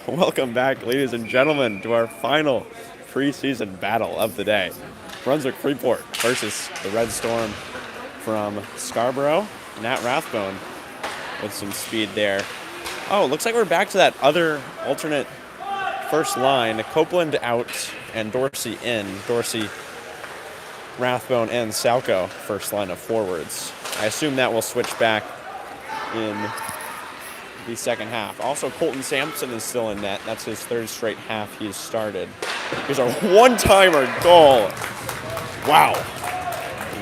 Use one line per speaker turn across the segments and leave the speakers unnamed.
Welcome back, ladies and gentlemen, to our final preseason battle of the day. Brunswick Freeport versus the Red Storm from Scarborough. Nat Rathbone with some speed there. Oh, looks like we're back to that other alternate first line. Copeland out and Dorsey in. Dorsey, Rathbone, and Salco, first line of forwards. I assume that will switch back in the second half. Also, Colton Sampson is still in net. That's his third straight half he's started. Here's a one-timer goal. Wow.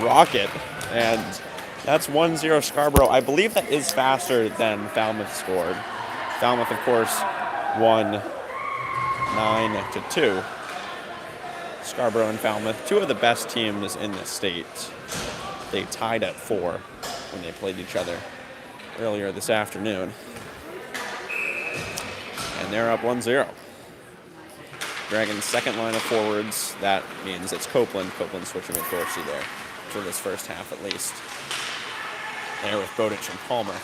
Rocket. And that's 1-0 Scarborough. I believe that is faster than Falmouth scored. Falmouth, of course, won 9-2. Scarborough and Falmouth, two of the best teams in the state. They tied at 4 when they played each other earlier this afternoon. And they're up 1-0. Dragons' second line of forwards. That means it's Copeland. Copeland switching with Dorsey there for this first half at least. There with Bowditch and Palmer.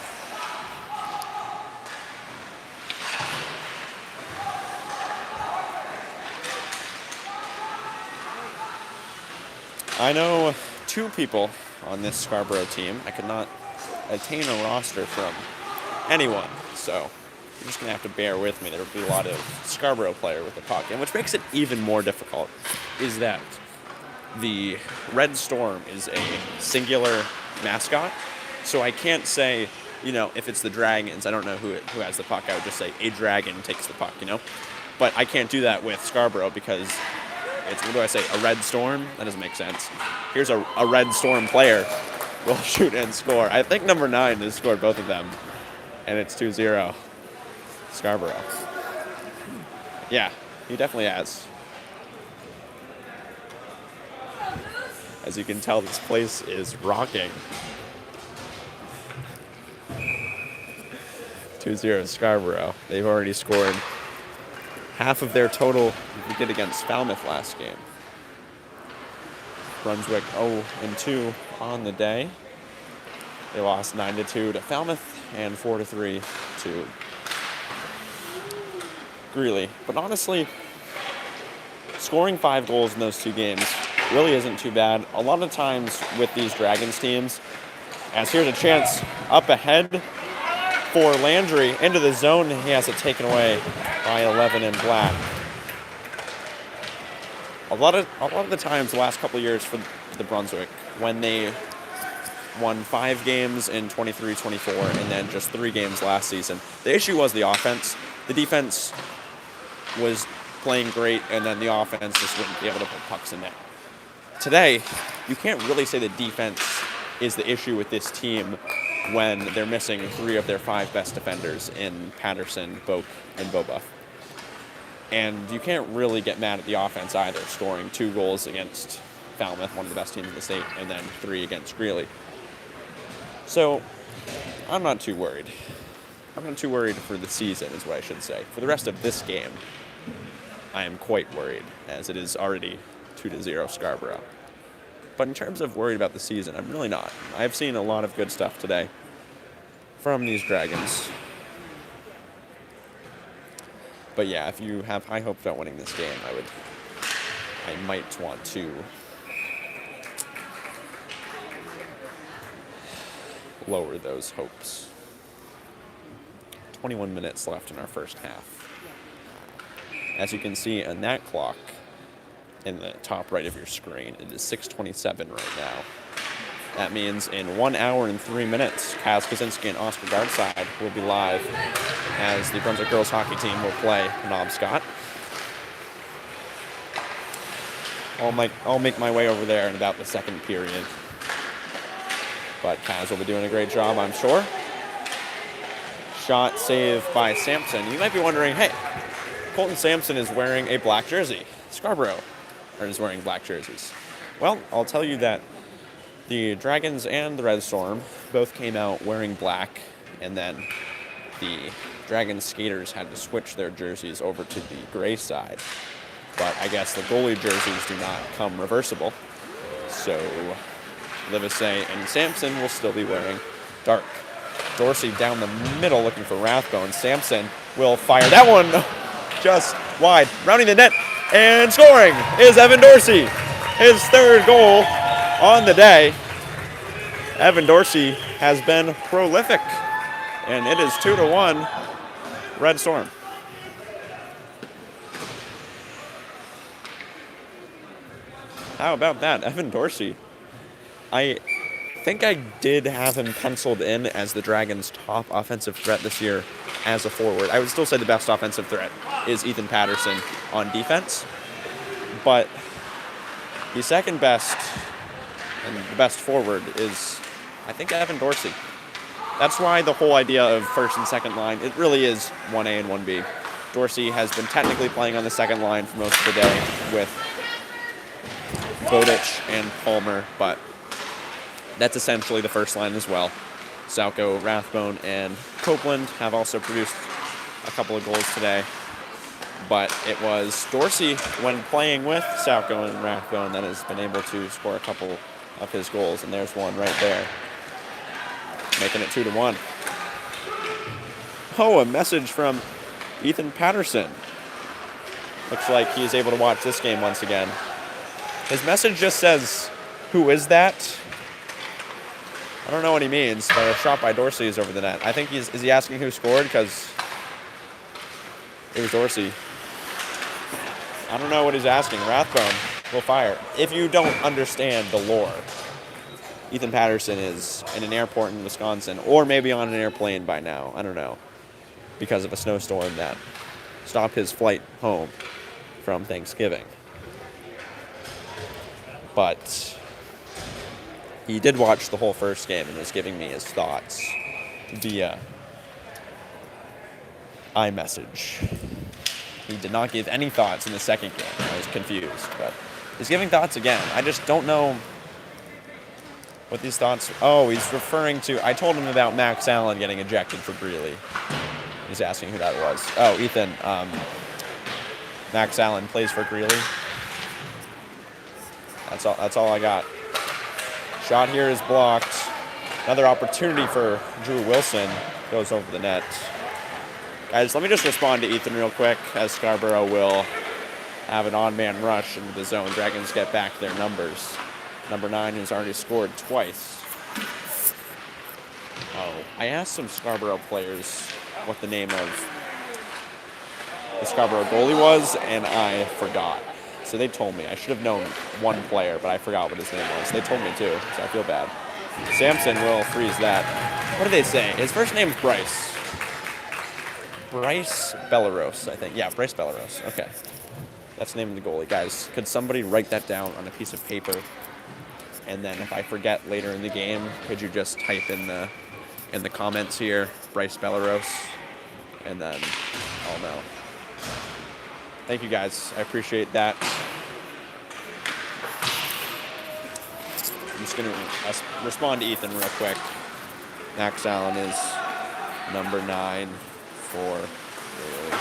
I know 2 people on this Scarborough team. I could not attain a roster from anyone, so you're just going to have to bear with me. There will be a lot of Scarborough player with the puck. And which makes it even more difficult is that the Red Storm is a singular mascot. So I can't say, if it's the Dragons, I don't know who has the puck. I would just say a dragon takes the puck, But I can't do that with Scarborough because it's, what do I say, a Red Storm? That doesn't make sense. Here's a Red Storm player will shoot and score. I think number 9 has scored both of them. And it's 2-0. Scarborough. Yeah, he definitely has. As you can tell, this place is rocking. 2-0 Scarborough. They've already scored half of their total we did against Falmouth last game. Brunswick 0-2 on the day. They lost 9-2 to Falmouth and 4-3 to Greeley. But honestly, scoring 5 goals in those 2 games really isn't too bad. A lot of times with these Dragons teams, as here's a chance up ahead for Landry into the zone, he has it taken away by 11 in black. A lot of the times the last couple of years for the Brunswick, when they won 5 games in 23-24 and then just 3 games last season, the issue was the offense. The defense was playing great, and then the offense just wouldn't be able to put pucks in net. Today, you can't really say the defense is the issue with this team when they're missing 3 of their 5 best defenders in Patterson, Boak, and Bobuff. And you can't really get mad at the offense either, scoring 2 goals against Falmouth, one of the best teams in the state, and then 3 against Greeley. So, I'm not too worried. I'm not too worried for the season, is what I should say. For the rest of this game, I am quite worried, as it is already 2-0 Scarborough. But in terms of worried about the season, I'm really not. I've seen a lot of good stuff today from these Dragons. But yeah, if you have high hopes about winning this game, I might want to lower those hopes. 21 minutes left in our first half. As you can see on that clock in the top right of your screen, it is 6:27 right now. That means in 1 hour and 3 minutes, Kaz Kaczynski and Oscar Gardside will be live as the Brunswick girls hockey team will play Knobscott. I'll make my way over there in about the second period. But Kaz will be doing a great job, I'm sure. Shot save by Sampson. You might be wondering, hey, Colton Sampson is wearing a black jersey. Scarborough is wearing black jerseys. Well, I'll tell you that the Dragons and the Red Storm both came out wearing black, and then the Dragons skaters had to switch their jerseys over to the gray side. But I guess the goalie jerseys do not come reversible. So Livesey and Sampson will still be wearing dark. Dorsey down the middle looking for Rathbone. Sampson will fire that one just wide. Rounding the net and scoring is Evan Dorsey. His third goal on the day. Evan Dorsey has been prolific, and it is 2-1 Red Storm. How about that? Evan Dorsey. I think I did have him penciled in as the Dragons' top offensive threat this year as a forward. I would still say the best offensive threat is Ethan Patterson on defense, but the second best and the best forward is, I think, Evan Dorsey. That's why the whole idea of first and second line, it really is 1A and 1B. Dorsey has been technically playing on the second line for most of the day with Bowditch and Palmer, but that's essentially the first line as well. Salko, Rathbone, and Copeland have also produced a couple of goals today, but it was Dorsey, when playing with Salko and Rathbone, that has been able to score a couple of his goals, and there's one right there, making it 2-1. Oh, a message from Ethan Patterson. Looks like he's able to watch this game once again. His message just says, "Who is that?" I don't know what he means, but a shot by Dorsey is over the net. I think is he asking who scored? Because it was Dorsey. I don't know what he's asking. Rathbone will fire. If you don't understand the lore, Ethan Patterson is in an airport in Wisconsin, or maybe on an airplane by now. I don't know. Because of a snowstorm that stopped his flight home from Thanksgiving. But he did watch the whole first game and was giving me his thoughts via iMessage. He did not give any thoughts in the second game. I was confused, but he's giving thoughts again. I just don't know what these thoughts... Oh, he's referring to... I told him about Max Allen getting ejected for Greeley. He's asking who that was. Oh, Ethan. Max Allen plays for Greeley. That's all I got. Shot here is blocked. Another opportunity for Drew Wilson. Goes over the net. Guys, let me just respond to Ethan real quick, as Scarborough will have an on-man rush into the zone. Dragons get back their numbers. Number 9 has already scored twice. Oh, I asked some Scarborough players what the name of the Scarborough goalie was, and I forgot. So they told me. I should have known one player, but I forgot what his name was. They told me too, so I feel bad. Samson will freeze that. What did they say? His first name is Bryce. Bryce Belleros, I think. Yeah, Bryce Belleros. Okay. That's the name of the goalie. Guys, could somebody write that down on a piece of paper? And then if I forget later in the game, could you just type in the comments here, Bryce Belleros? And then I'll know. Thank you, guys. I appreciate that. I'm just going to respond to Ethan real quick. Max Allen is number 9 for Greeley.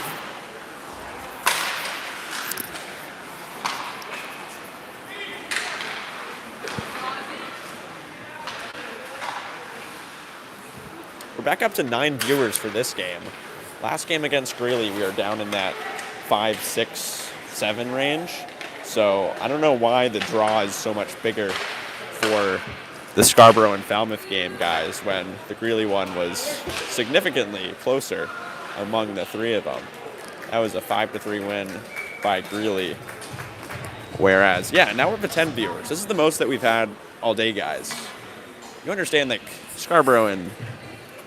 We're back up to 9 viewers for this game. Last game against Greeley, we were down in that 5, 6, 7 range. So I don't know why the draw is so much bigger for the Scarborough and Falmouth game, guys, when the Greeley one was significantly closer among the 3 of them. That was a 5-3 win by Greeley. Whereas, yeah, now we're up to 10 viewers. This is the most that we've had all day, guys. You understand that Scarborough and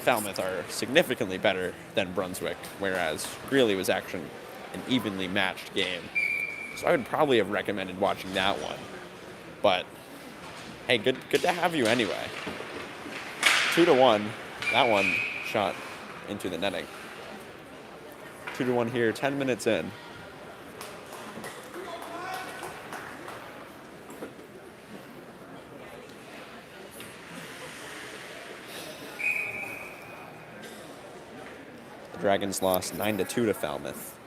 Falmouth are significantly better than Brunswick, whereas Greeley was actually an evenly matched game. So I would probably have recommended watching that one. But, hey, good to have you anyway. 2-1. That one shot into the netting. 2-1 here, 10 minutes in. The Dragons lost 9-2 to Falmouth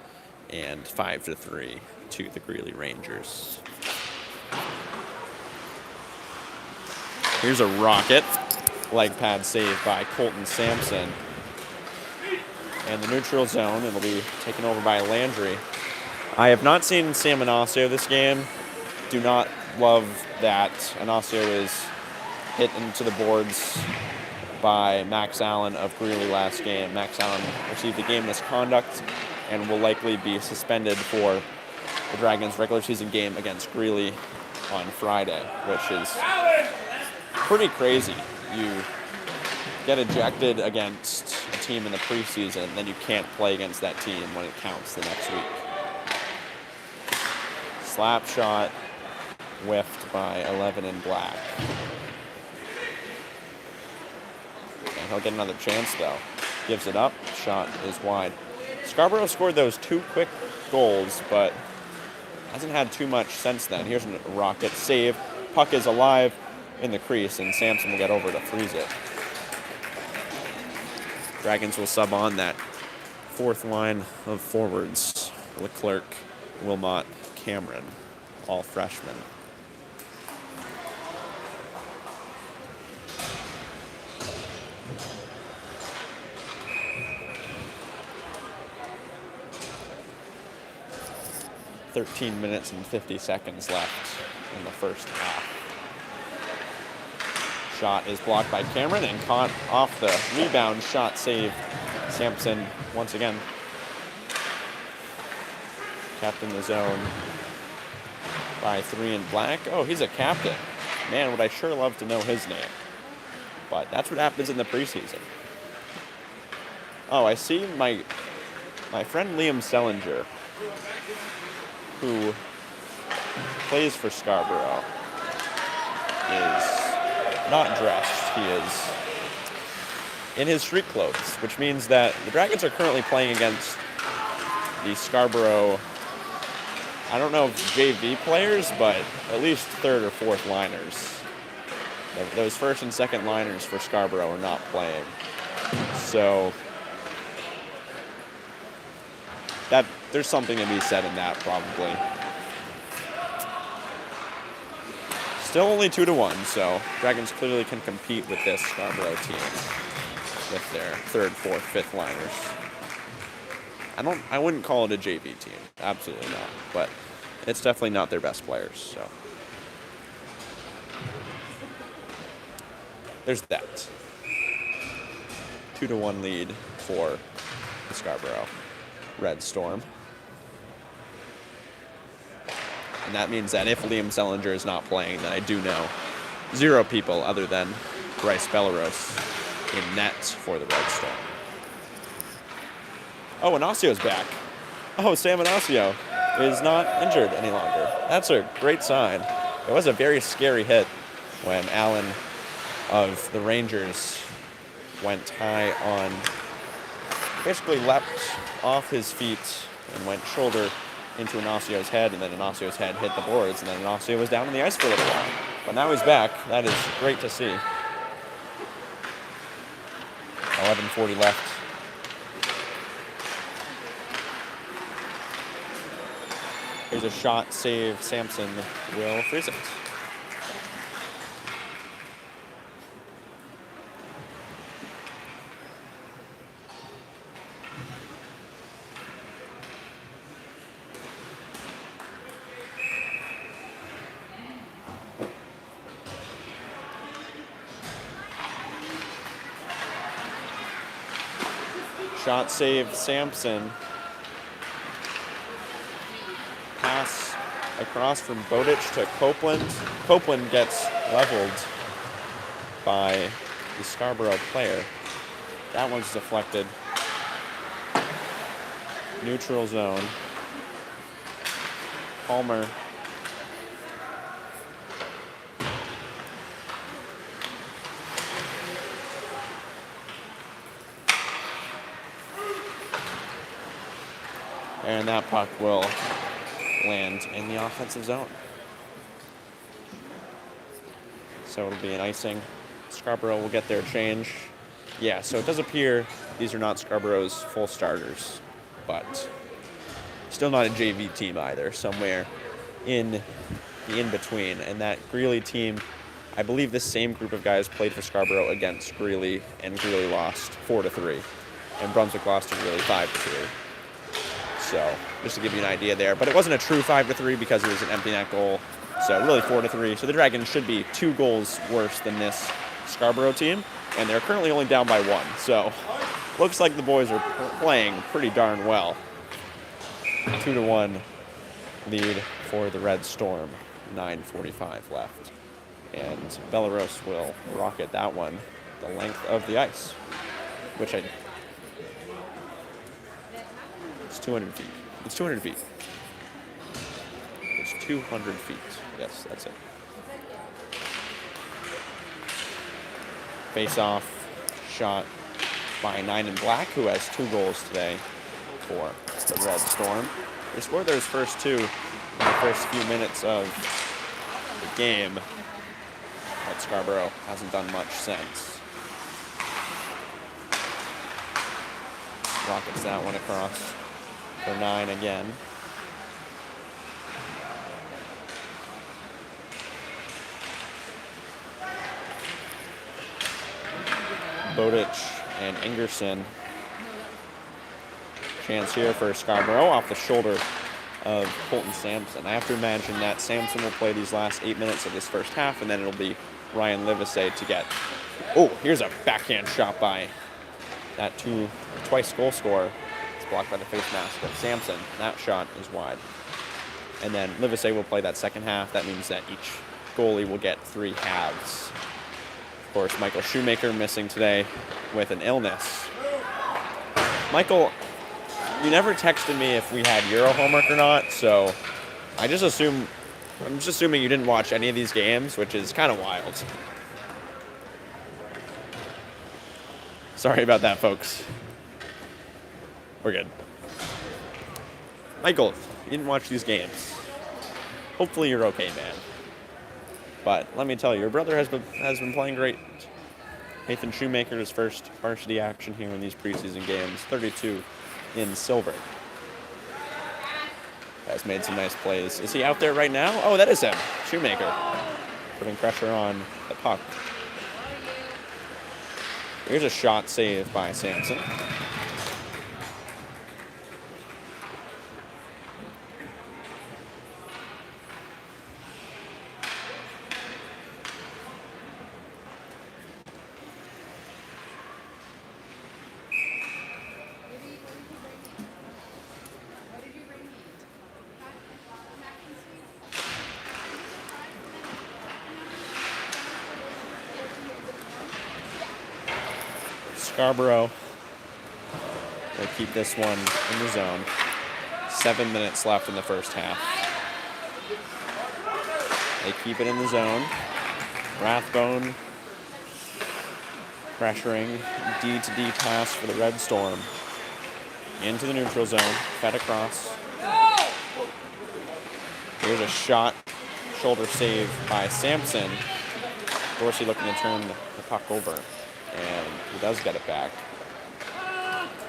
and 5-3 to the Greeley Rangers. Here's a rocket. Leg pad save by Colton Sampson. and the neutral zone. It'll be taken over by Landry. I have not seen Sam Anasio this game. Do not love that Anasio is hit into the boards by Max Allen of Greeley last game. Max Allen received a game misconduct and will likely be suspended for the Dragons' regular season game against Greeley on Friday, which is pretty crazy. You get ejected against a team in the preseason, then you can't play against that team when it counts the next week. Slap shot whiffed by 11 in black. And he'll get another chance, though. Gives it up. Shot is wide. Scarborough scored those 2 quick goals, but hasn't had too much since then. Here's a rocket save. Puck is alive in the crease, and Sampson will get over to freeze it. Dragons will sub on that 4th line of forwards. Leclerc, Wilmot, Cameron, all freshmen. "13 minutes and 50 seconds left in the first half. Shot is blocked by Cameron and caught off the rebound. Shot saved. Sampson once again. Captain the zone by 3 in black. Oh, he's a captain. Man, would I sure love to know his name. But that's what happens in the preseason. Oh, I see my friend Liam Sellinger, who plays for Scarborough, is not dressed. He is in his street clothes, which means that the Dragons are currently playing against the Scarborough, I don't know if JV players, but at least 3rd or 4th liners. Those 1st and 2nd liners for Scarborough are not playing. So that there's something to be said in that, probably. Still only 2-1, so Dragons clearly can compete with this Scarborough team with their 3rd, 4th, 5th liners. I wouldn't call it a JV team, absolutely not, but it's definitely not their best players, so there's that. 2-1 lead for the Scarborough Red Storm. And that means that if Liam Sellinger is not playing, then I do know 0 people other than Bryce Bellaros in net for the Red Storm. Oh, Anasio's back. Oh, Sam Anasio is not injured any longer. That's a great sign. It was a very scary hit when Allen of the Rangers went high on, basically leapt off his feet and went shoulder into Anasio's head, and then Anasio's head hit the boards, and then Anasio was down on the ice for a little while. But now he's back. That is great to see. 11:40 left. Here's a shot save. Sampson will freeze it. Shot save, Sampson. Pass across from Bowditch to Copeland. Copeland gets leveled by the Scarborough player. That one's deflected. Neutral zone. Palmer. And that puck will land in the offensive zone. So it'll be an icing. Scarborough will get their change. Yeah, so it does appear these are not Scarborough's full starters, but still not a JV team either, somewhere in the in-between. And that Greeley team, I believe this same group of guys played for Scarborough against Greeley, and Greeley lost 4-3. and Brunswick lost it really 5-3. So just to give you an idea there. But it wasn't a true 5-3 because it was an empty net goal. So really 4-3. So the Dragons should be 2 goals worse than this Scarborough team. And they're currently only down by 1. So looks like the boys are playing pretty darn well. 2-1 lead for the Red Storm. 9:45 left. And Belarus will rocket that one the length of the ice. It's 200 feet. It's 200 feet. It's 200 feet. Yes, that's it. Face-off shot by 9 in Black, who has 2 goals today for the Red Storm. They scored those first 2 in the first few minutes of the game, but Scarborough hasn't done much since. Rockets that one across for 9 again. Bodich and Ingerson. Chance here for Scarborough off the shoulder of Colton Sampson. I have to imagine that Sampson will play these last 8 minutes of this first half, and then it'll be Ryan Livesey to get. Oh, here's a backhand shot by that twice goal scorer. It's blocked by the face mask of Sampson. That shot is wide. And then Livesey will play that second half. That means that each goalie will get 3 halves. Of course, Michael Shoemaker missing today with an illness. Michael, you never texted me if we had Euro homework or not, so I'm just assuming you didn't watch any of these games, which is kind of wild. Sorry about that, folks. We're good. Michael, you didn't watch these games. Hopefully you're okay, man. But let me tell you, your brother has been playing great. Nathan Shoemaker's first varsity action here in these preseason games, 32 in silver. Has made some nice plays. Is he out there right now? Oh, that is him, Shoemaker, putting pressure on the puck. Here's a shot saved by Sampson. Scarborough will keep this one in the zone. 7 minutes left in the first half. They keep it in the zone. Rathbone pressuring D-to-D pass for the Red Storm. Into the neutral zone, fed across. Here's a shot, shoulder save by Sampson. Dorsey looking to turn the puck over. And he does get it back.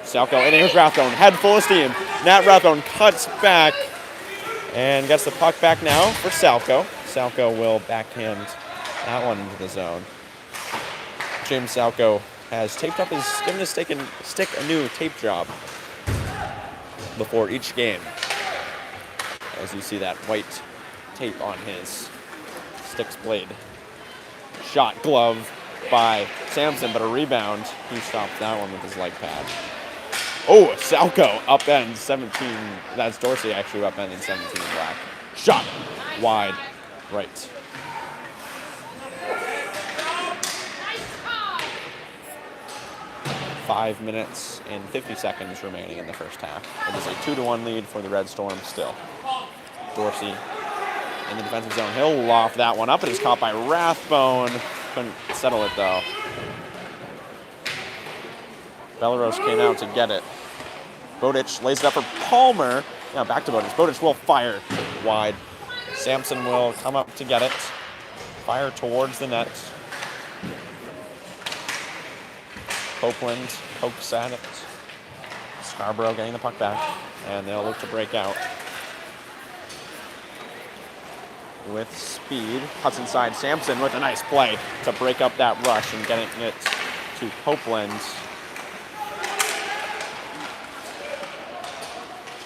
Salko, and here's Rathbone, head full of steam. Nat Rathbone cuts back and gets the puck back now for Salko. Salko will backhand that one into the zone. James Salko has given his stick a new tape job before each game. As you see that white tape on his stick's blade. Shot glove by Sampson, but a rebound. He stopped that one with his leg pad. Oh, Salko upend 17. That's Dorsey actually upending 17 in Black. Shot wide right. Five minutes and 50 seconds remaining in the first half. It is a 2-1 lead for the Red Storm still. Dorsey in the defensive zone. He'll loft that one up. It is caught by Rathbone. Couldn't settle it though. Belarus came out to get it. Bodich lays it up for Palmer. Now back to Bodich. Bodich will fire wide. Sampson will come up to get it. Fire towards the net. Copeland pokes at it. Scarborough getting the puck back. And they'll look to break out. With speed, cuts inside Sampson with a nice play to break up that rush and getting it to Copeland.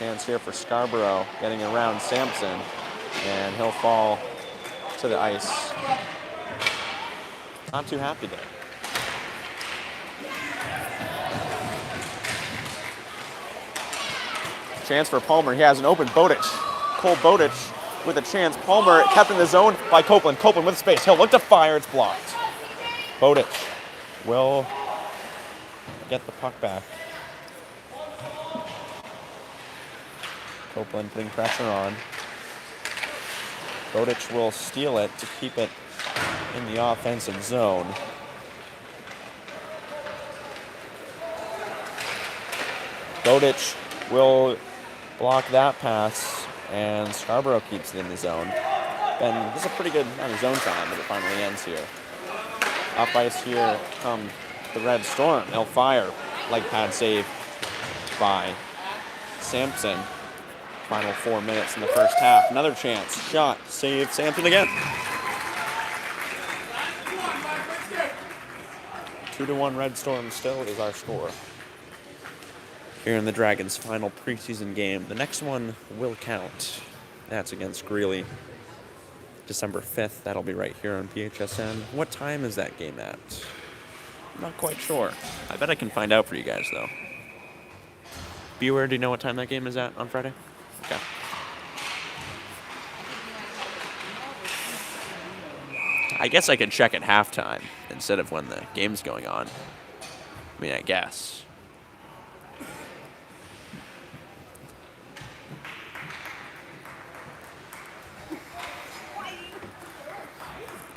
Chance here for Scarborough, getting around Sampson, and he'll fall to the ice. Not too happy there. Chance for Palmer. He has an open Bowditch. Cole Bowditch with a chance. Palmer kept in the zone by Copeland. Copeland with space. He'll look to fire. It's blocked. Bowditch will get the puck back. Copeland putting pressure on. Bowditch will steal it to keep it in the offensive zone. Bowditch will block that pass, and Scarborough keeps it in the zone. Ben, this is a pretty good amount of zone time, but it finally ends here. Up ice here come the Red Storm. They'll fire. Leg pad save by Sampson. Final 4 minutes in the first half. Another chance. Shot. Save. Sampson again. 2-1 Red Storm still is our score. Here in the Dragons' final preseason game. The next one will count. That's against Greeley. December 5th. That'll be right here on PHSN. What time is that game at? I'm not quite sure. I bet I can find out for you guys, though. Beware, do you know what time that game is at on Friday? Okay. I guess I could check at halftime instead of when the game's going on. I mean, I guess.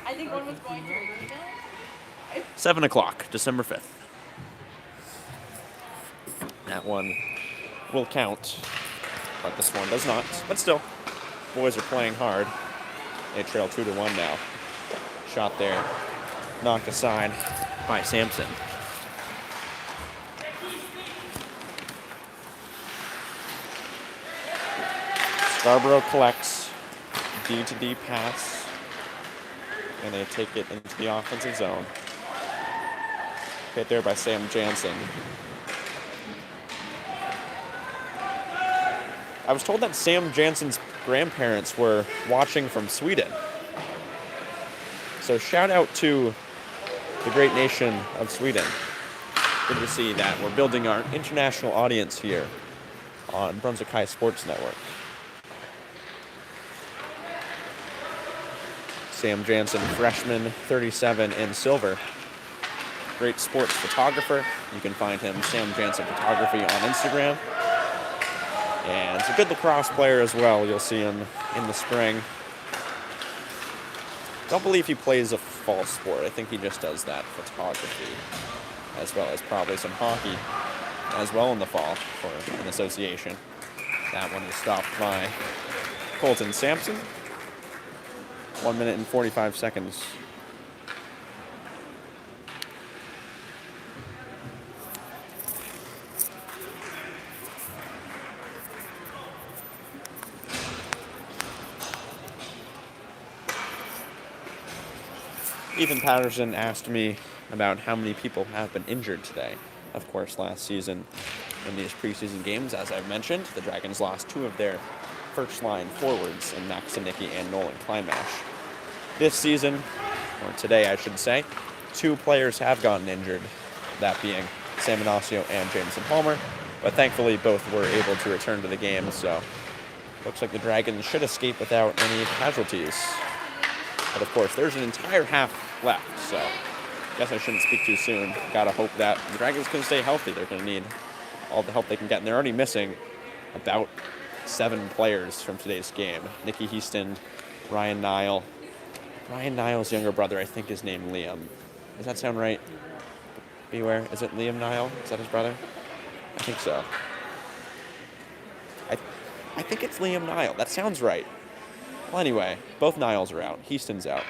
I think one was going to
7 o'clock, December 5th. That one will count, but this one does not. But still, boys are playing hard. They trail 2-1 now. Shot there, knocked aside by Sampson. Scarborough collects D-to-D pass, and they take it into the offensive zone. Hit there by Sam Jansen. I was told that Sam Jansen's grandparents were watching from Sweden. So shout out to the great nation of Sweden. Good to see that we're building our international audience here on Brunswick High Sports Network. Sam Jansen, freshman, 37 in silver. Great sports photographer. You can find him, Sam Jansen Photography, on Instagram. And he's a good lacrosse player as well. You'll see him in the spring. Don't believe he plays a fall sport. I think he just does that photography, as well as probably some hockey as well in the fall for an association. That one is stopped by Colton Sampson. 1 minute and 45 seconds. Ethan Patterson asked me about how many people have been injured today. Of course, last season in these preseason games, as I've mentioned, the Dragons lost 2 of their first-line forwards in Max Zanicki and Nolan Klimash. This season, or today I should say, 2 players have gotten injured, that being Sam Inacio and Jameson Palmer, but thankfully both were able to return to the game, so looks like the Dragons should escape without any casualties. But of course, there's an entire half left, so I guess I shouldn't speak too soon. Gotta hope that the Dragons can stay healthy. They're gonna need all the help they can get, and they're already missing about 7 players from today's game. Nicky Heaston, Ryan Nile. Ryan Nile's younger brother, I think, is named Liam. Does that sound right? Beware. Is it Liam Nile? Is that his brother? I think so. I think it's Liam Nile. That sounds right. Well, anyway, both Niles are out. Heaston's out.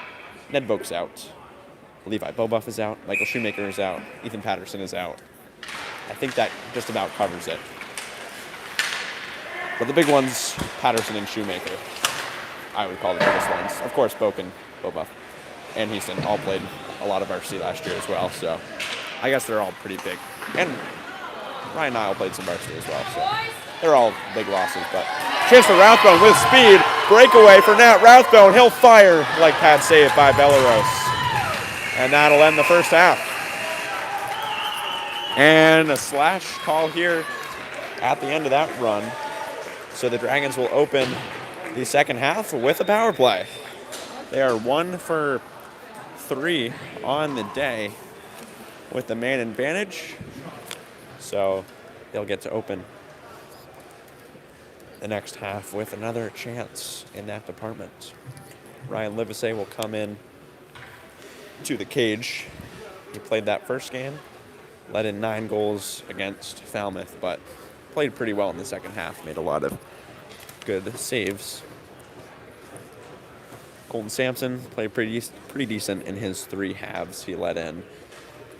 Ned Boak's out. Levi Bobuff is out. Michael Shoemaker is out. Ethan Patterson is out. I think that just about covers it. But the big ones, Patterson and Shoemaker, I would call the biggest ones. Of course, Boak and Bobuff and Heaston all played a lot of varsity last year as well, so I guess they're all pretty big. And Ryan Nile played some varsity as well, so they're all big losses. But chance for Rathbone with speed. Breakaway for Nat Rathbone. He'll fire like pad saved by Belarus. And that'll end the first half. And a slash call here at the end of that run. So the Dragons will open the second half with a power play. They are 1 for 3 on the day with the man advantage. So they'll get to open the next half with another chance in that department. Ryan Livesey will come in to the cage. He played that first game, let in 9 goals against Falmouth, but played pretty well in the second half, made a lot of good saves. Colton Sampson played pretty decent in his 3 halves. He let in,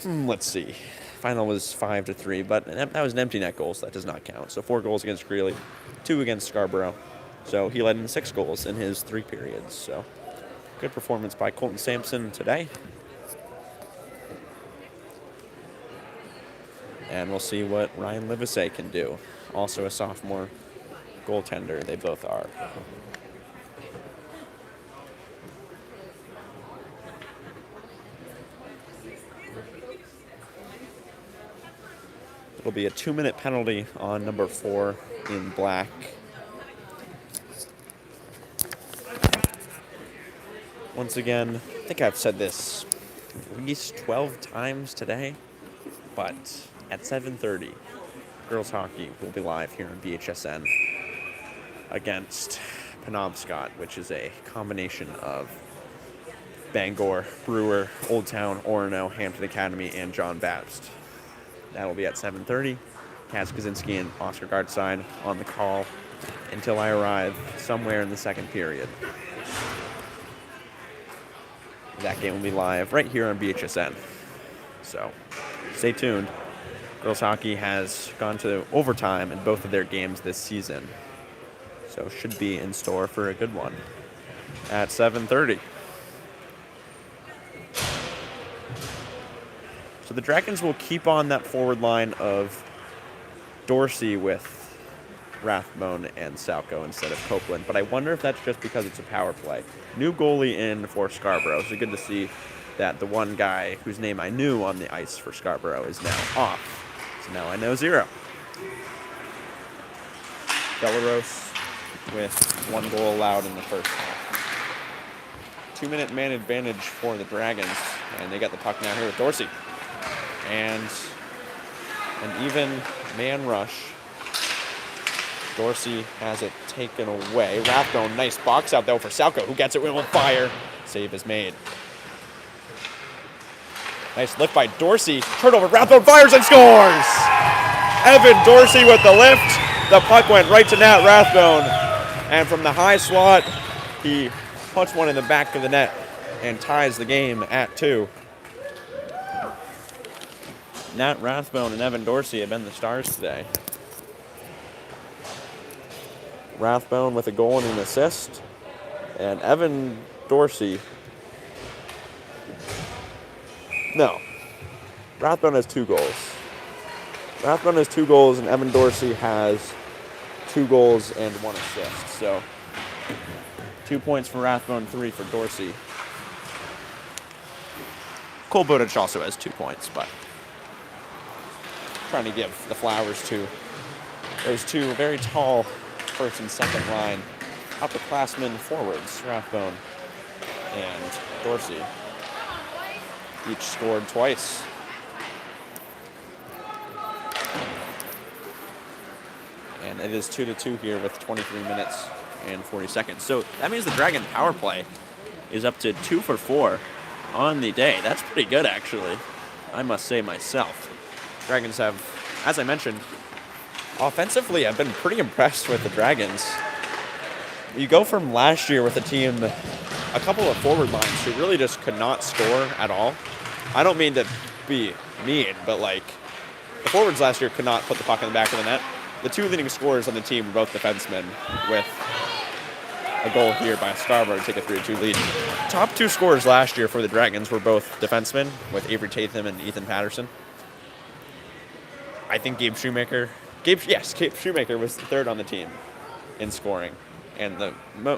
let's see, final was 5-3, but that was an empty net goal, so that does not count. So 4 goals against Greeley, 2 against Scarborough. So he let in 6 goals in his 3 periods. So good performance by Colton Sampson today. And we'll see what Ryan Livesey can do. Also a sophomore goaltender, they both are. It'll be a 2-minute penalty on number 4 in black. Once again, I think I've said this at least 12 times today, but at 7:30, girls hockey will be live here on BHSN against Penobscot, which is a combination of Bangor, Brewer, Old Town, Orono, Hampton Academy, and John Baptist. That'll be at 7:30. Kaz Kaczynski and Oscar Gardside on the call until I arrive somewhere in the second period. That game will be live right here on BHSN. So stay tuned. Girls hockey has gone to overtime in both of their games this season. So should be in store for a good one at 7:30. So the Dragons will keep on that forward line of Dorsey with Rathbone and Salco instead of Copeland. But I wonder if that's just because it's a power play. New goalie in for Scarborough. So good to see that the one guy whose name I knew on the ice for Scarborough is now off. So now I know 0. Belarus with 1 goal allowed in the first half. 2-minute man advantage for the Dragons. And they got the puck now here with Dorsey. And an even man rush. Dorsey has it taken away. Rathbone, nice box out though for Salco, who gets it with fire. Save is made. Nice lift by Dorsey. Turnover, Rathbone fires and scores! Evan Dorsey with the lift. The puck went right to Nat Rathbone. And from the high slot, he puts one in the back of the net and ties the game at 2. Nat Rathbone and Evan Dorsey have been the stars today. Rathbone with a goal and an assist. And Evan Dorsey. No. Rathbone has 2 goals. Rathbone has 2 goals and Evan Dorsey has 2 goals and 1 assist. So 2 points for Rathbone, 3 for Dorsey. Cole Bowditch also has 2 points, but trying to give the flowers to those 2 very tall first and second line upperclassmen forwards, Rathbone and Dorsey. Each scored twice. And it is 2-2 here with 23 minutes and 40 seconds. So that means the Dragon power play is up to 2 for 4 on the day. That's pretty good, actually, I must say myself. Dragons have, as I mentioned, offensively, I've been pretty impressed with the Dragons. You go from last year with a team, a couple of forward lines who really just could not score at all. I don't mean to be mean, but like the forwards last year could not put the puck in the back of the net. The 2 leading scorers on the team were both defensemen, with a goal here by Scarborough to take a 3-2 lead. Top 2 scorers last year for the Dragons were both defensemen, with Avery Tatham and Ethan Patterson. I think Gabe Shoemaker was third on the team in scoring and the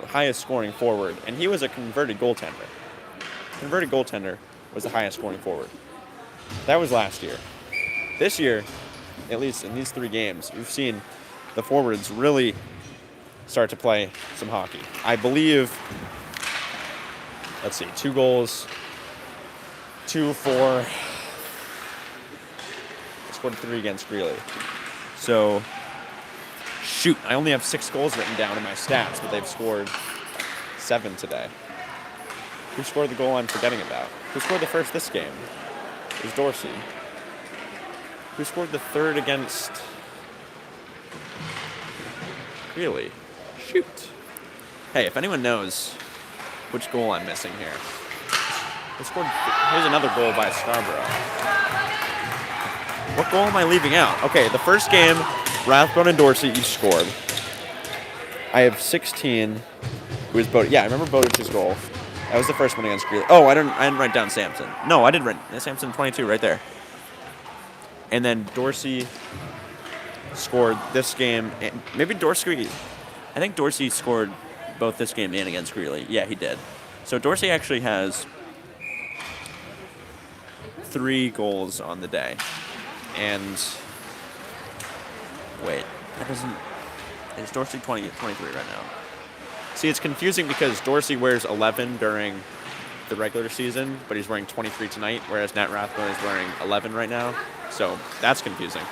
highest scoring forward. And he was a converted goaltender. Converted goaltender was the highest scoring forward. That was last year. This year, at least in these 3 games, we've seen the forwards really start to play some hockey. I believe, 2 goals, 2 for, scored 3 against Greeley. So, shoot, I only have 6 goals written down in my stats, but they've scored 7 today. Who scored the goal I'm forgetting about? Who scored the first this game? It was Dorsey. Who scored the third against Greeley? Shoot. Hey, if anyone knows which goal I'm missing here. Here's another goal by Scarborough. What goal am I leaving out? Okay, the first game, Rathbone and Dorsey each scored. I have 16. Who is Bowditch? Yeah, I remember Bowditch's goal. That was the first one against Greeley. Oh, I didn't write down Sampson. No, I did write Sampson 22 right there. And then Dorsey scored this game. And maybe Dorsey. I think Dorsey scored both this game and against Greeley. Yeah, he did. So Dorsey actually has 3 goals on the day. And wait, that doesn't. Is Dorsey 23 right now? See, it's confusing because Dorsey wears 11 during the regular season, but he's wearing 23 tonight, whereas Nat Rathbone is wearing 11 right now. So that's confusing.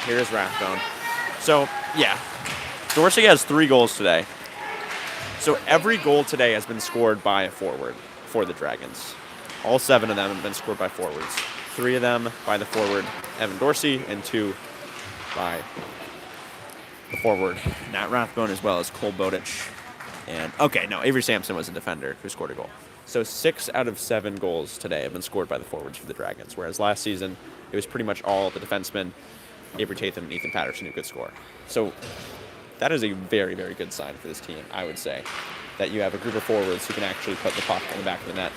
Here's Rathbone. So, yeah. Dorsey has 3 goals today. So every goal today has been scored by a forward for the Dragons. All 7 of them have been scored by forwards. 3 of them by the forward Evan Dorsey, and 2 by the forward Nat Rathbone, as well as Cole Bowditch. And, Avery Sampson was a defender who scored a goal. So 6 out of 7 goals today have been scored by the forwards for the Dragons, whereas last season it was pretty much all the defensemen, Avery Tatham and Ethan Patterson, who could score. So that is a very, very good sign for this team, I would say, that you have a group of forwards who can actually put the puck in the back of the net.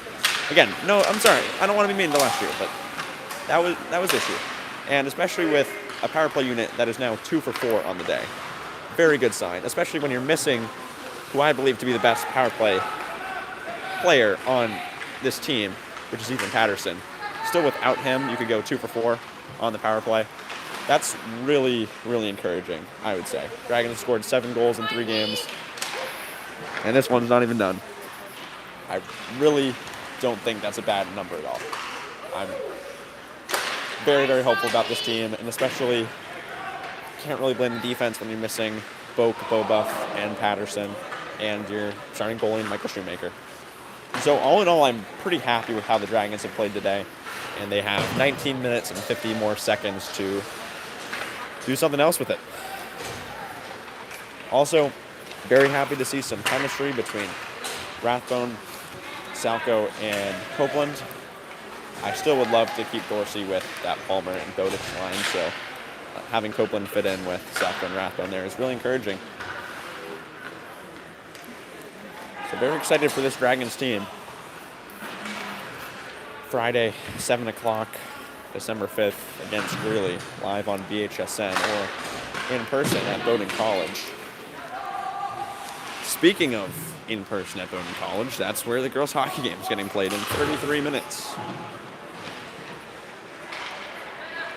Again, no, I'm sorry, I don't want to be mean to last year, but that was this year. And especially with a power play unit that is now 2 for 4 on the day. Very good sign, especially when you're missing who I believe to be the best power play player on this team, which is Ethan Patterson. Still, without him, you could go 2 for 4 on the power play. That's really, really encouraging, I would say. Dragons scored 7 goals in 3 games, and this one's not even done. I really don't think that's a bad number at all. I'm very, very hopeful about this team, and especially can't really blame the defense when you're missing Bobuff, and Patterson, and your starting goalie, Michael Shoemaker. So all in all, I'm pretty happy with how the Dragons have played today, and they have 19 minutes and 50 more seconds to do something else with it. Also, very happy to see some chemistry between Rathbone, Salko, and Copeland. I still would love to keep Dorsey with that Palmer and Bowditch line, so having Copeland fit in with Salko and Rathbone there is really encouraging. So very excited for this Dragons team. Friday, 7 o'clock, December 5th, against Greeley, live on BHSN or in person at Bowdoin College. Speaking of in person at Bowdoin College, that's where the girls' hockey game is getting played in 33 minutes.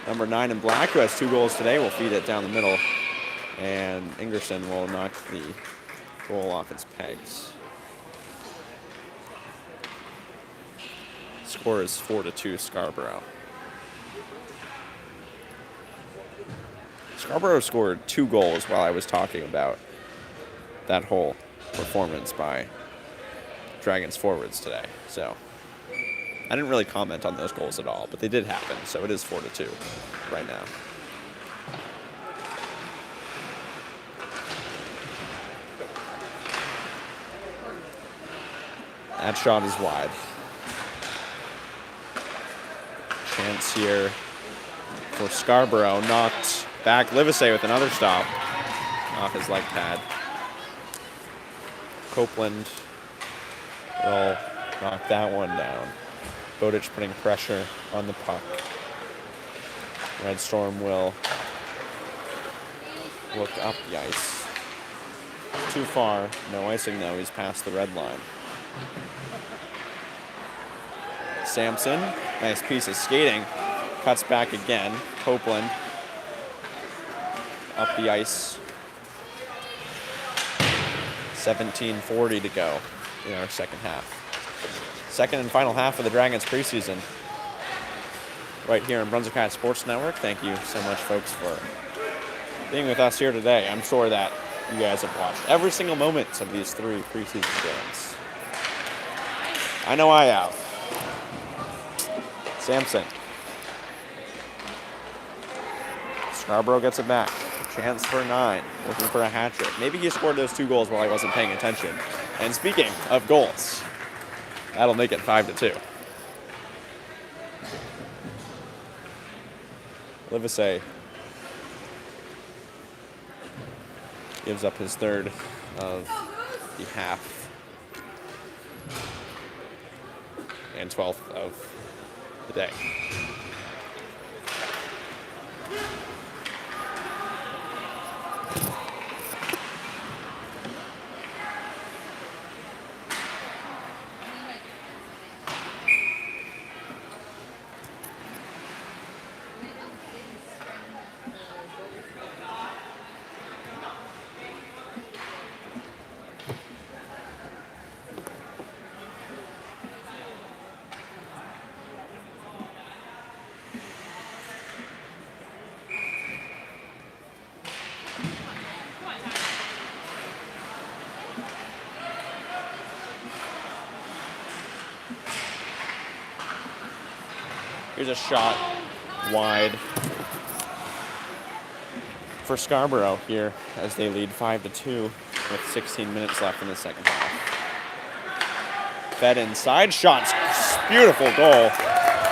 Number 9 in black, who has 2 goals today, will feed it down the middle, and Ingerson will knock the goal off its pegs. Score is 4-2 Scarborough. Scarborough scored 2 goals while I was talking about that whole performance by Dragons forwards today. So I didn't really comment on those goals at all, but they did happen. So it is 4-2 right now. That shot is wide. Chance here for Scarborough. Knocked back. Livesey with another stop off his leg pad. Copeland will knock that one down. Bowditch putting pressure on the puck. Red Storm will look up the ice. Too far. No icing, though. He's past the red line. Sampson, nice piece of skating. Cuts back again. Copeland up the ice. 17:40 to go in our second half. Second and final half of the Dragons preseason. Right here on Brunswick High Sports Network. Thank you so much, folks, for being with us here today. I'm sure that you guys have watched every single moment of these 3 preseason games. I know I have. Sampson. Scarborough gets it back. Chance for 9. Looking for a hat trick. Maybe he scored those 2 goals while I wasn't paying attention. And speaking of goals, that'll make it 5-2. Livesey gives up his 3rd of the half and 12th of the day. Here's a shot wide for Scarborough here as they lead 5-2 with 16 minutes left in the second half. Fed inside, shots, beautiful goal.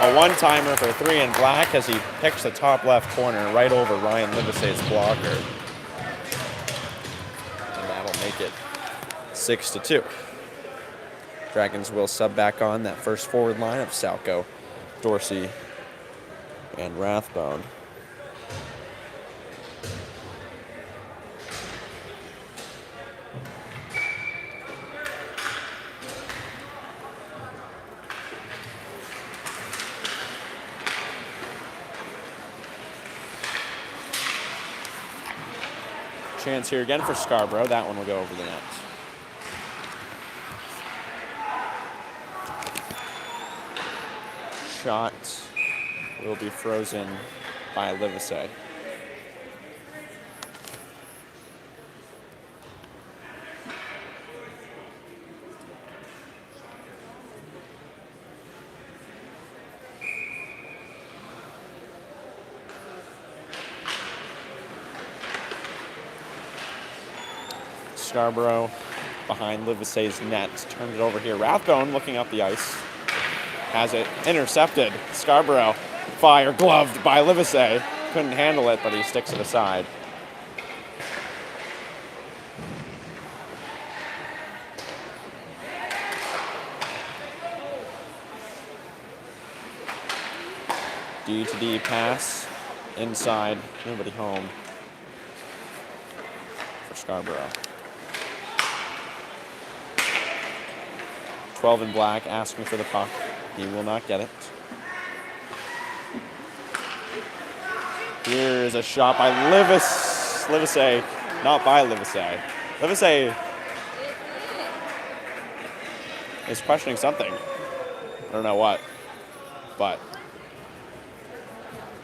A one-timer for 3 in black as he picks the top left corner right over Ryan Livesey's blocker. And that'll make it 6-2. Dragons will sub back on that first forward line of Salco, Dorsey, and Rathbone. Chance here again for Scarborough. That one will go over the net. Shot will be frozen by Livesey. Scarborough behind Livesey's net. Turns it over here. Rathbone looking up the ice. Has it intercepted. Scarborough fire gloved by Livesey. Couldn't handle it, but he sticks it aside. D-to-D pass. Inside. Nobody home for Scarborough. 12 in black asking for the puck. He will not get it. Here's a shot by Livesey. Not by Livesey. Livesey is questioning something. I don't know what, but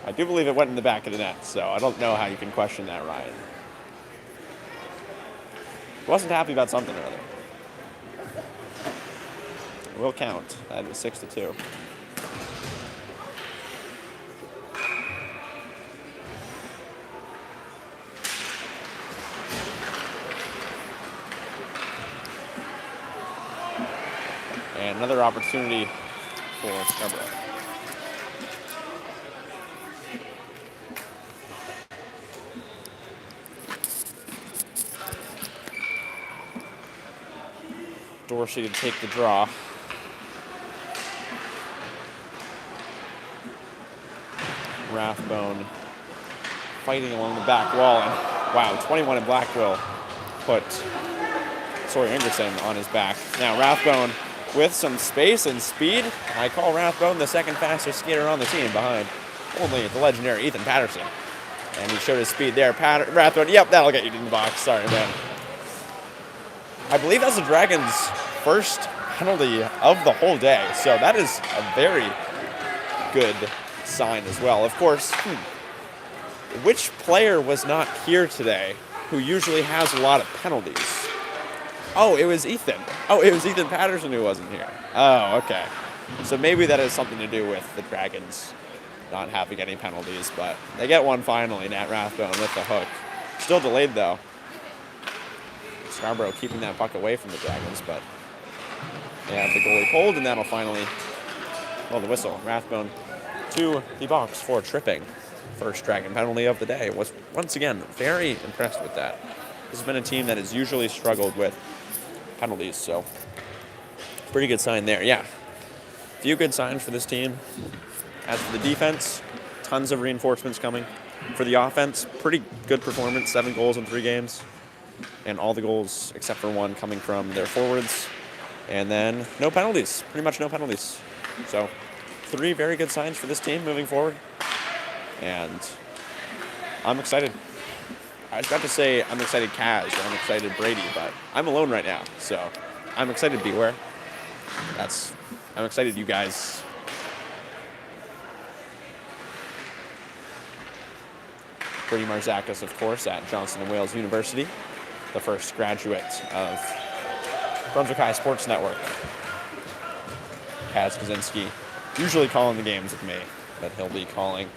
I do believe it went in the back of the net, so I don't know how you can question that, Ryan. He wasn't happy about something or other. Will count. That is 6-2. And another opportunity for Scarborough. Dorsey to take the draw. Rathbone fighting along the back wall. And wow, 21 in black will put Sawyer Ingerson on his back. Now Rathbone with some space and speed. I call Rathbone the second fastest skater on the team behind only the legendary Ethan Patterson. And he showed his speed there. Rathbone, yep, that'll get you in the box. Sorry, man. I believe that's the Dragons' first penalty of the whole day. So that is a very good sign as well. Of course, which player was not here today who usually has a lot of penalties? Oh, it was Ethan. Oh, it was Ethan Patterson who wasn't here. Oh, okay. So maybe that has something to do with the Dragons not having any penalties, but they get one finally. Nat Rathbone with the hook. Still delayed, though. Scarborough keeping that puck away from the Dragons, but they have the goalie pulled, and that'll finally, well, the whistle. Rathbone to the box for tripping. First Dragon penalty of the day. Was once again very impressed with that. This has been a team that has usually struggled with penalties, so pretty good sign there. Yeah, few good signs for this team. As for the defense, tons of reinforcements coming. For the offense, pretty good performance, 7 goals in 3 games. And all the goals, except for one, coming from their forwards. And then no penalties, pretty much no penalties. So 3 very good signs for this team moving forward. And I'm excited. I was about to say I'm excited Kaz or I'm excited Brady, but I'm alone right now. So I'm excited Beware. I'm excited you guys. Brady Marzakis, of course, at Johnson & Wales University, the first graduate of Brunswick High Sports Network. Kaz Kaczynski, usually calling the games with me, but he'll be calling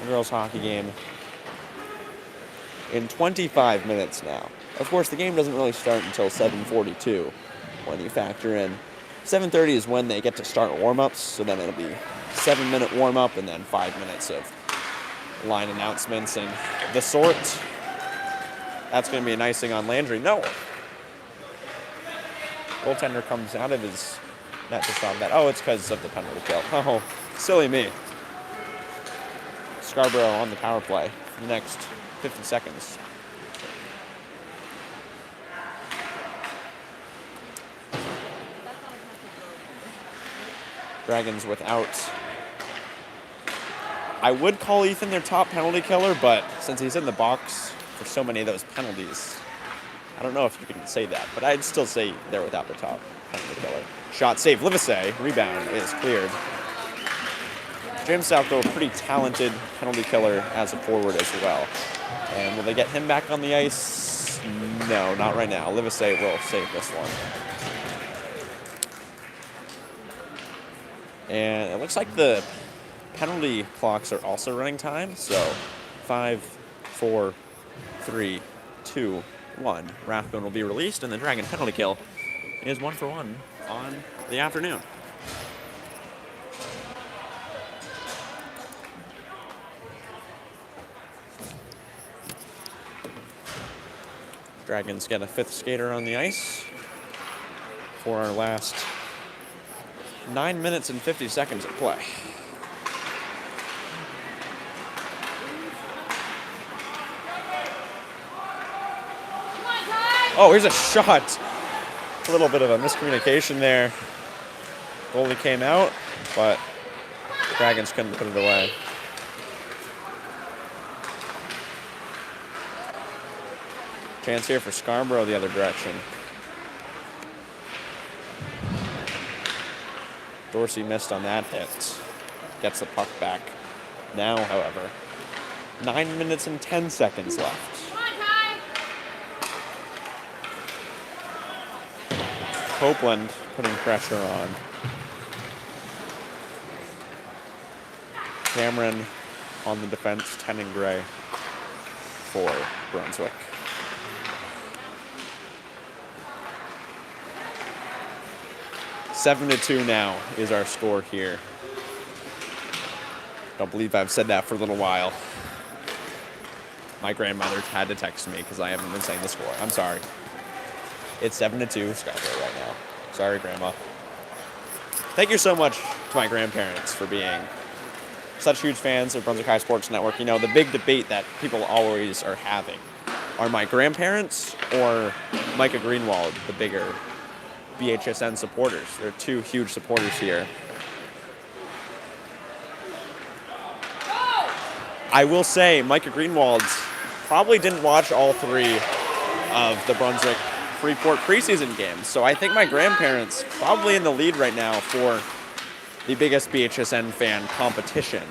the girls' hockey game in 25 minutes now. Of course, the game doesn't really start until 7:42 when you factor in 7:30 is when they get to start warm-ups, so then it'll be 7-minute warm-up and then 5 minutes of line announcements and the sort. That's going to be an icing on Landry. No. Goaltender comes out of his net to stop that. Oh, it's because of the penalty kill. Oh, silly me. Scarborough on the power play for the next 50 seconds. Dragons without. I would call Ethan their top penalty killer, but since he's in the box for so many of those penalties, I don't know if you can say that, but I'd still say they're without the top penalty killer. Shot save, Livesey, rebound is cleared. James Southwell, pretty talented penalty killer as a forward as well. And will they get him back on the ice? No, not right now. Livesey will save this one. And it looks like the penalty clocks are also running time. So 5, 4, 3, 2, 1. Rathbone will be released, and the Dragon penalty kill is 1 for 1 on the afternoon. Dragons get a 5th skater on the ice for our last 9 minutes and 50 seconds of play. Oh, here's a shot. A little bit of a miscommunication there. Goalie came out, but Dragons couldn't put it away. Chance here for Scarborough the other direction. Dorsey missed on that hit. Gets the puck back. Now, however, 9 minutes and 10 seconds left. Copeland putting pressure on. Cameron on the defense, Tenon Gray for Brunswick. Seven to 2 now is our score here. Don't believe I've said that for a little while. My grandmother had to text me because I haven't been saying the score. I'm sorry. It's 7 to 2 Scarborough right now. Sorry, Grandma. Thank you so much to my grandparents for being such huge fans of Brunswick High Sports Network. You know, the big debate that people always are having are my grandparents or Micah Greenwald, the bigger BHSN supporters. They're two huge supporters here. I will say Micah Greenwald probably didn't watch all 3 of the Brunswick Freeport preseason games. So I think my grandparents probably in the lead right now for the biggest BHSN fan competition.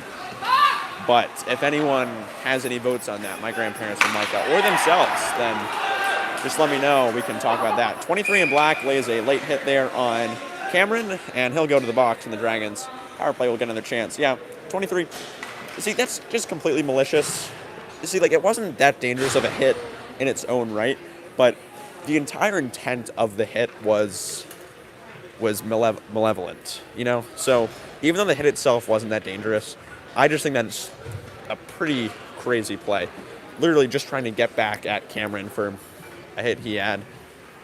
But if anyone has any votes on that, my grandparents or Micah or themselves, then just let me know. We can talk about that. 23 in black lays a late hit there on Cameron, and he'll go to the box, and the Dragons power play will get another chance. Yeah, 23. You see, that's just completely malicious. You see, like, it wasn't that dangerous of a hit in its own right, but the entire intent of the hit was malevolent, you know? So even though the hit itself wasn't that dangerous, I just think that's a pretty crazy play. Literally just trying to get back at Cameron for a hit he had.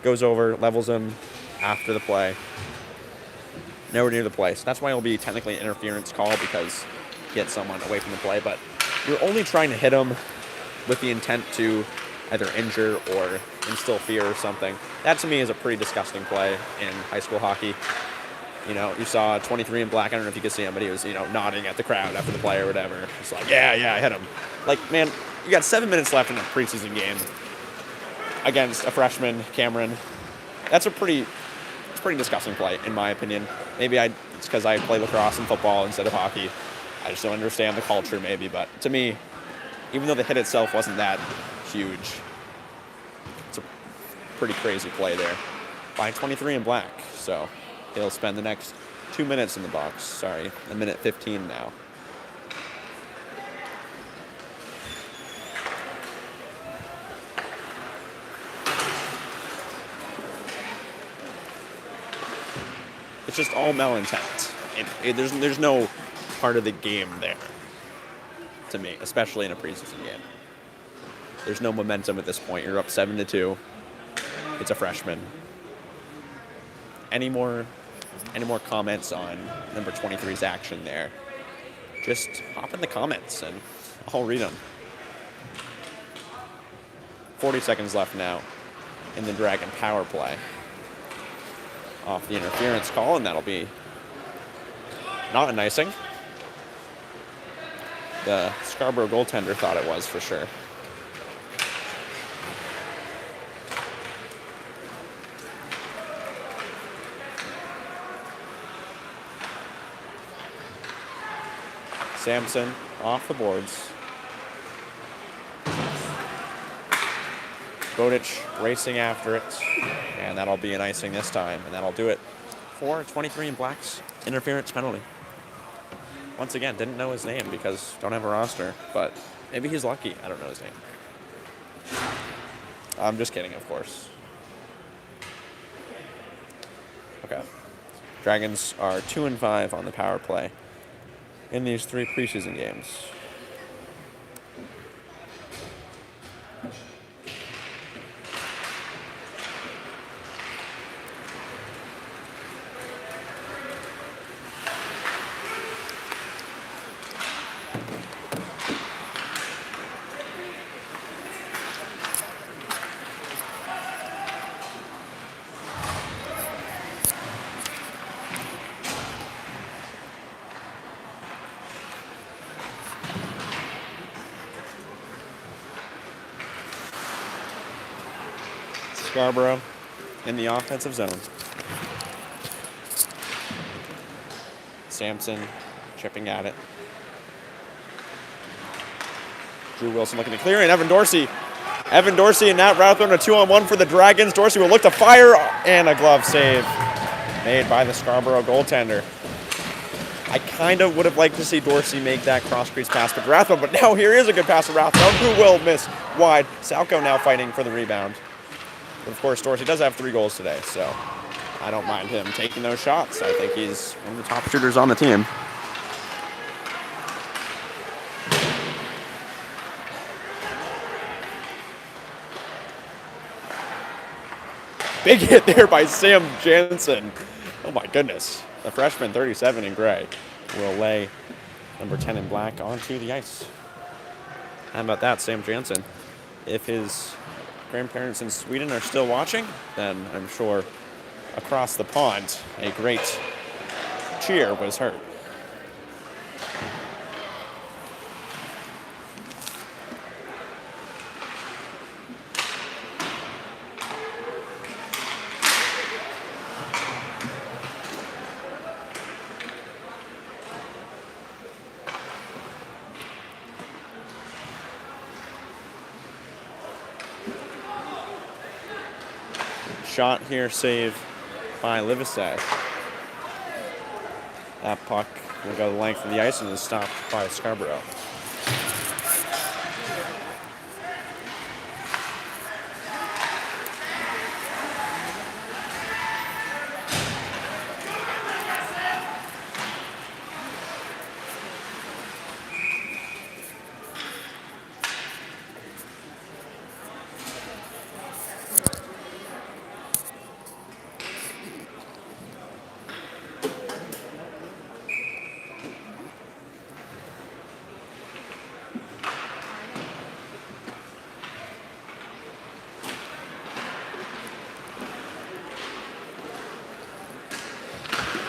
Goes over, levels him after the play. Nowhere near the play. So that's why it'll be technically an interference call, because he hit someone away from the play. But you're only trying to hit him with the intent to either injure or instill fear or something. That to me is a pretty disgusting play in high school hockey. You know, you saw 23 in black. I don't know if you could see him, but he was, you know, nodding at the crowd after the play or whatever. It's like, yeah, I hit him. Like, man, you got 7 minutes left in a preseason game against a freshman, Cameron. It's a pretty disgusting play, in my opinion. Maybe it's because I play lacrosse and football instead of hockey. I just don't understand the culture, maybe. But to me, even though the hit itself wasn't that huge, it's a pretty crazy play there by 23 in black. So he'll spend the next 2 minutes in the box. Sorry, a minute 15 now. It's just all malintent. There's no part of the game there, to me, especially in a preseason game. There's no momentum at this point. You're up 7-2. It's a freshman. Any more comments on number 23's action there? Just hop in the comments and I'll read them. 40 seconds left now in the Dragon power play. Off the interference call, and that'll be not an icing. The Scarborough goaltender thought it was for sure. Sampson off the boards. Bodic racing after it, and that'll be an icing this time, and that'll do it for 23 in black's interference penalty. Once again, didn't know his name because don't have a roster, but maybe he's lucky. I don't know his name. I'm just kidding, of course. Okay. Dragons are 2-5 on the power play in these 3 preseason games. Scarborough in the offensive zone. Sampson chipping at it. Drew Wilson looking to clear, and Evan Dorsey. Evan Dorsey and Nat Rathbone, a 2-on-1 for the Dragons. Dorsey will look to fire, and a glove save made by the Scarborough goaltender. I kind of would have liked to see Dorsey make that cross-crease pass to Rathbone, but now here is a good pass to Rathbone, who will miss wide. Salco now fighting for the rebound. But of course, Dorsey does have 3 goals today, so I don't mind him taking those shots. I think he's one of the top shooters on the team. Big hit there by Sam Jansen. Oh my goodness. The freshman, 37 in gray, will lay Number 10 in black onto the ice. How about that, Sam Jansen? If his grandparents in Sweden are still watching, then I'm sure across the pond a great cheer was heard. Shot here, save by Livesey. That puck will go the length of the ice and is stopped by Scarborough.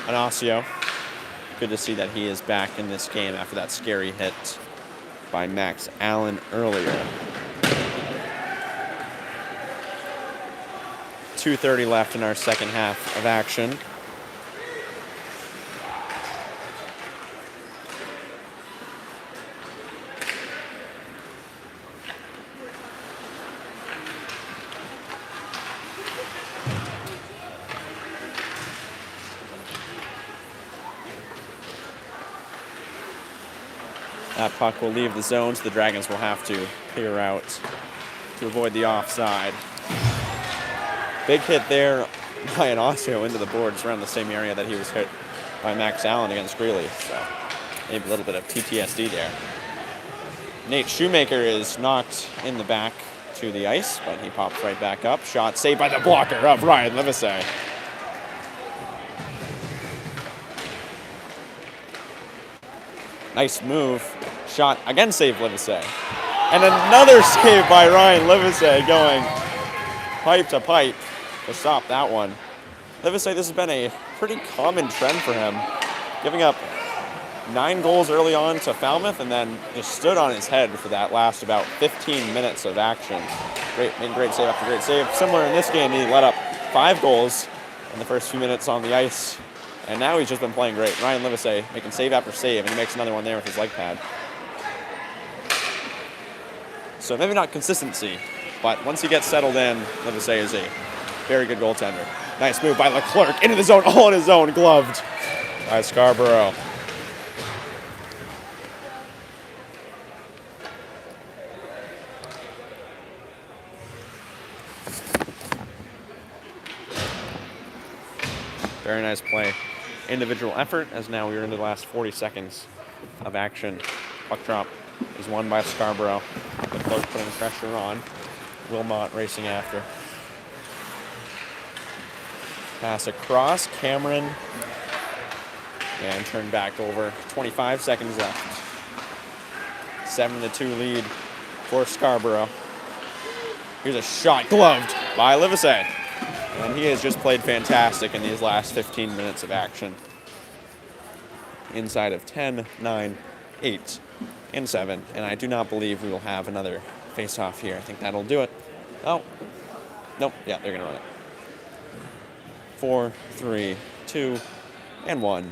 Anasio, good to see that he is back in this game after that scary hit by Max Allen earlier. 2:30 left in our second half of action. That puck will leave the zone, so the Dragons will have to clear out to avoid the offside. Big hit there by Anasio into the boards around the same area that he was hit by Max Allen against Greeley. So maybe a little bit of PTSD there. Nate Shoemaker is knocked in the back to the ice, but he pops right back up. Shot saved by the blocker of Ryan Livesey. Nice move. Shot again, save Livesey. And another save by Ryan Livesey going pipe to pipe to stop that one. Livesey, this has been a pretty common trend for him, giving up 9 goals early on to Falmouth and then just stood on his head for that last about 15 minutes of action. Made great save after great save. Similar in this game, he let up 5 goals in the first few minutes on the ice. And now he's just been playing great. Ryan Livesey making save after save, and he makes another one there with his leg pad. So maybe not consistency, but once he gets settled in, Livesey is a very good goaltender. Nice move by Leclerc into the zone, all in his zone, gloved by Scarborough. Very nice play. Individual effort, as now we're into the last 40 seconds of action. Puck drop is won by Scarborough. Leclerc putting pressure on. Wilmot racing after. Pass across, Cameron. And turn back over. 25 seconds left. 7-2 lead for Scarborough. Here's a shot, gloved by Livesey. And he has just played fantastic in these last 15 minutes of action. Inside of 10, 9, 8, and 7. And I do not believe we will have another face-off here. I think that'll do it. Oh. Nope. Yeah, they're going to run it. 4, 3, 2, and 1. And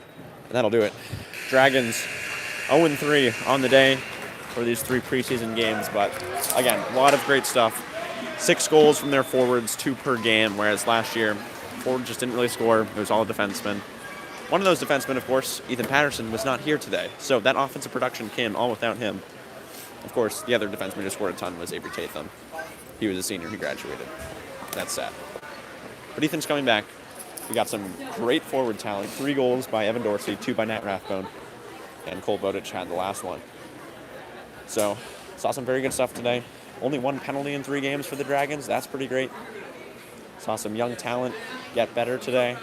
that'll do it. Dragons 0-3 on the day for these 3 preseason games. But, again, a lot of great stuff. 6 goals from their forwards, 2 per game, whereas last year, forward just didn't really score. It was all defensemen. One of those defensemen, of course, Ethan Patterson, was not here today. So that offensive production came all without him. Of course, the other defenseman who scored a ton was Avery Tatham. He was a senior. He graduated. That's sad. But Ethan's coming back. We got some great forward talent. 3 goals by Evan Dorsey, 2 by Nat Rathbone, and Cole Bowditch had the last one. So, saw some very good stuff today. Only 1 penalty in 3 games for the Dragons. That's pretty great. Saw some young talent get better today.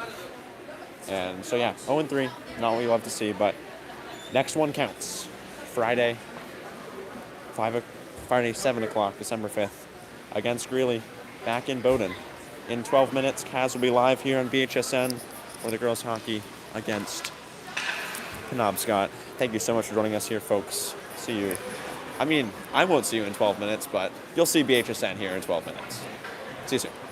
And so, yeah, 0-3. Not what we love to see, but Next one counts. Friday, 7 o'clock, December 5th, against Greeley, back in Bowen. In 12 minutes, Cavs will be live here on BHSN for the girls hockey against Penobscot. Thank you so much for joining us here, folks. See you. I mean, I won't see you in 12 minutes, but you'll see BHSN here in 12 minutes. See you soon.